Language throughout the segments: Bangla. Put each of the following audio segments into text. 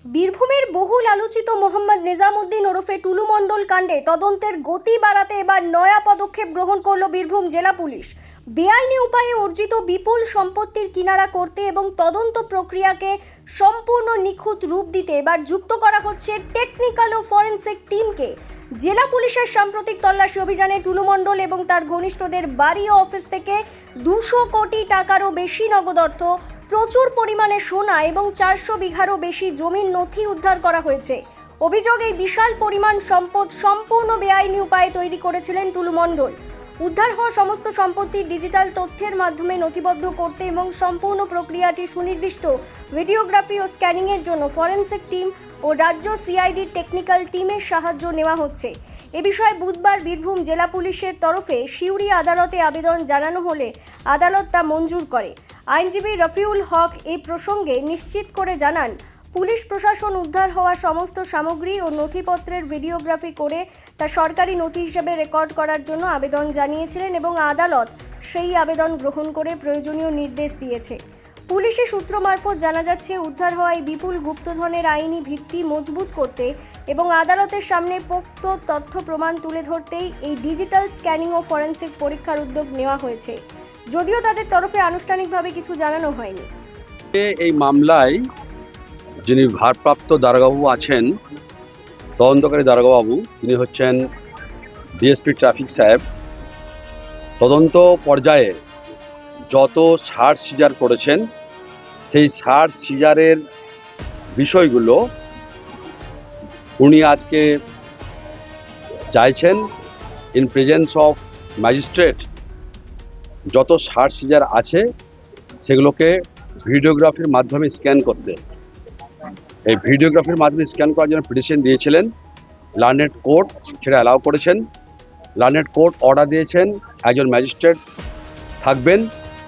বীরভূমের বহুল আলোচিত মোহাম্মদ নিজামুদ্দিন ওরফে টুলু মণ্ডল কাণ্ডে তদন্তের গতি বাড়াতে এবার নয়া পদক্ষেপ গ্রহণ করল বীরভূম জেলা পুলিশ। বেআইনি উপায়ে অর্জিত বিপুল সম্পত্তির কিনারা করতে এবং তদন্ত প্রক্রিয়াকে সম্পূর্ণ নিখুঁত রূপ দিতে এবার যুক্ত করা হচ্ছে টেকনিক্যাল ও ফরেনসিক টিমকে। জেলা পুলিশের সাম্প্রতিক তল্লাশি অভিযানে টুলু মণ্ডল এবং তার ঘনিষ্ঠদের বাড়ি ও অফিস থেকে 200 কোটি টাকারও বেশি নগদ অর্থ, প্রচুর পরিমাণে সোনা এবং 400 বিঘারও বেশি জমির নথি উদ্ধার করা হয়েছে। অভিযোগ, এই বিশাল পরিমাণ সম্পদ সম্পূর্ণ বেআইনি উপায়ে তৈরি করেছিলেন টুলু মণ্ডল। উদ্ধার হওয়া সমস্ত সম্পত্তি ডিজিটাল তথ্যের মাধ্যমে নথিবদ্ধ করতে এবং সম্পূর্ণ প্রক্রিয়াটি সুনির্দিষ্ট ভিডিওগ্রাফি ও স্ক্যানিংয়ের জন্য ফরেনসিক টিম ও রাজ্য সিআইডি টেকনিক্যাল টিমের সাহায্য নেওয়া হচ্ছে। এ বিষয়ে বুধবার বীরভূম জেলা পুলিশের তরফে সিউড়ি আদালতে আবেদন জানানো হলে আদালত তা মঞ্জুর করে। আইনজীবী রফিউল হক এই প্রসঙ্গে নিশ্চিত করে জানান, পুলিশ প্রশাসন উদ্ধার হওয়া সমস্ত সামগ্রী ও নথিপত্রের ভিডিওগ্রাফি করে তা সরকারি নথি হিসেবে রেকর্ড করার জন্য আবেদন জানিয়েছিলেন এবং আদালত সেই আবেদন গ্রহণ করে প্রয়োজনীয় নির্দেশ দিয়েছে। পুলিশি সূত্র মারফত জানা যাচ্ছে, উদ্ধার হওয়া এই বিপুল গুপ্তধনের আইনি ভিত্তি মজবুত করতে এবং আদালতের সামনে পোক্ত তথ্য প্রমাণ তুলে ধরতেই এই ডিজিটাল স্ক্যানিং ও ফরেনসিক পরীক্ষার উদ্যোগ নেওয়া হয়েছে, যদিও তাদের তরফে আনুষ্ঠানিকভাবে কিছু জানানো হয়নি। এই মামলায় যিনি ভারপ্রাপ্ত দারোগাবাবু আছেন, তদন্তকারী দারোগাবাবু, তিনি হচ্ছেন ডিএসপি ট্রাফিক সাহেব। তদন্ত পর্যায়ে যত সার্চ সিজার করেছেন সেই সার্চ সিজারের বিষয়গুলো উনি আজকে চাইছেন ইন প্রেজেন্স অফ ম্যাজিস্ট্রেট যত সার্চ সিজার আছে সেগুলোকে ভিডিওগ্রাফির মাধ্যমে স্ক্যান করতে। এই ভিডিওগ্রাফির মাধ্যমে স্ক্যান করার জন্য পিটিশন দিয়েছিলেন। লার্নেড কোর্ট সেটা অ্যালাউ করেছেন। লার্নেড কোর্ট অর্ডার দিয়েছেন একজন ম্যাজিস্ট্রেট থাকবেন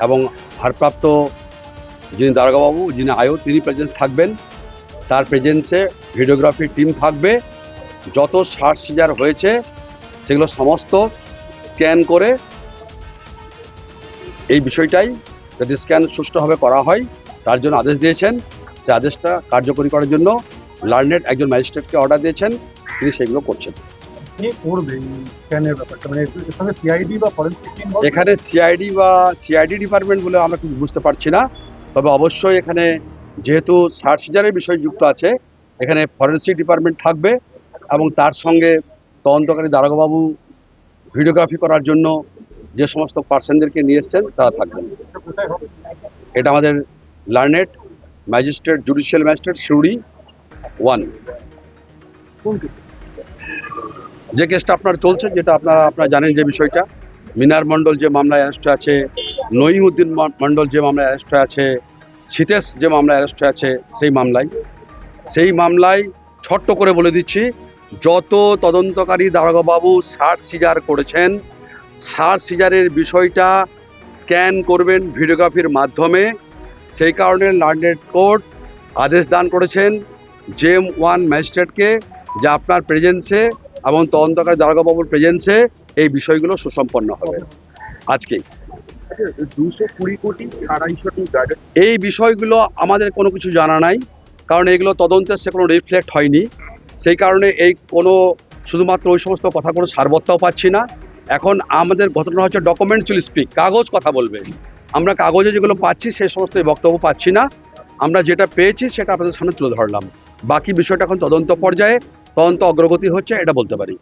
এবং ভারপ্রাপ্ত যিনি দারোগাবাবু, যিনি আয়ো, তিনি প্রেজেন্স থাকবেন। তার প্রেজেন্সে ভিডিওগ্রাফি টিম থাকবে। যত সার্চ সিজার হয়েছে সেগুলো সমস্ত স্ক্যান করে এই বিষয়টাই যদি স্ক্যান সুষ্ঠুভাবে করা হয় তার জন্য আদেশ দিয়েছেন। যে আদেশটা কার্যকরী করার জন্য লার্নেড একজন ম্যাজিস্ট্রেটকে অর্ডার দিয়েছেন, তিনি সেগুলো করছেন। এখানে সিআইডি ডিপার্টমেন্ট বলে আমরা কিছু বুঝতে পারছি না, তবে অবশ্যই এখানে যেহেতু সার্চ সিজারের বিষয় যুক্ত আছে, এখানে ফরেনসিক ডিপার্টমেন্ট থাকবে এবং তার সঙ্গে তদন্তকারী দারোগাবাবু ভিডিওগ্রাফি করার জন্য যে সমস্ত পার্সনদেরকে নিয়ে এসছেন তারা থাকবেন। এটা আমাদের learned magistrate, judicial magistrate Suri 1 যে কেসটা আপনার চলছে, যেটা আপনারা জানেন যে বিষয়টা, মিনার মণ্ডল যে মামলায় অ্যারেস্ট আছে, নঈমুদ্দিন মণ্ডল যে মামলায় অ্যারেস্ট আছে, সিতেশ যে মামলায় অ্যারেস্ট আছে, সেই মামলায় ছোট্ট করে বলে দিচ্ছি, যত তদন্তকারী দারোগাবাবু সার্চ সিজার করেছেন, সার্চ সিজারের বিষয়টা স্ক্যান করবেন ভিডিওগ্রাফির মাধ্যমে। সেই কারণে লার্নেড কোর্ট আদেশ দান করেছেন জেম 1 ম্যাজিস্ট্রেটকে যে আপনার প্রেজেন্সে এবং তদন্তকারী দারোগাবাবুর প্রেজেন্সে এই বিষয়গুলো সুসম্পন্ন হবে আজকেই। 220 কোটি 250 এই বিষয়গুলো আমাদের কোনো কিছু জানা নাই, কারণ এগুলো তদন্তের সে কোনো রিফ্লেক্ট হয়নি। সেই কারণে এই কোনো শুধুমাত্র ওই সমস্ত কথা কোনো সারবত্তাও পাচ্ছি না। এখন আমাদের ঘটনা হচ্ছে ডকুমেন্টস উইল স্পিক, কাগজ কথা বলবে। আমরা কাগজে যেগুলো পাচ্ছি সেই সমস্ত বক্তব্য পাচ্ছি না। আমরা যেটা পেয়েছি সেটা আপনাদের সামনে তুলে ধরলাম। বাকি বিষয়টা এখন তদন্ত পর্যায়ে, তদন্ত অগ্রগতি হচ্ছে, এটা বলতে পারি।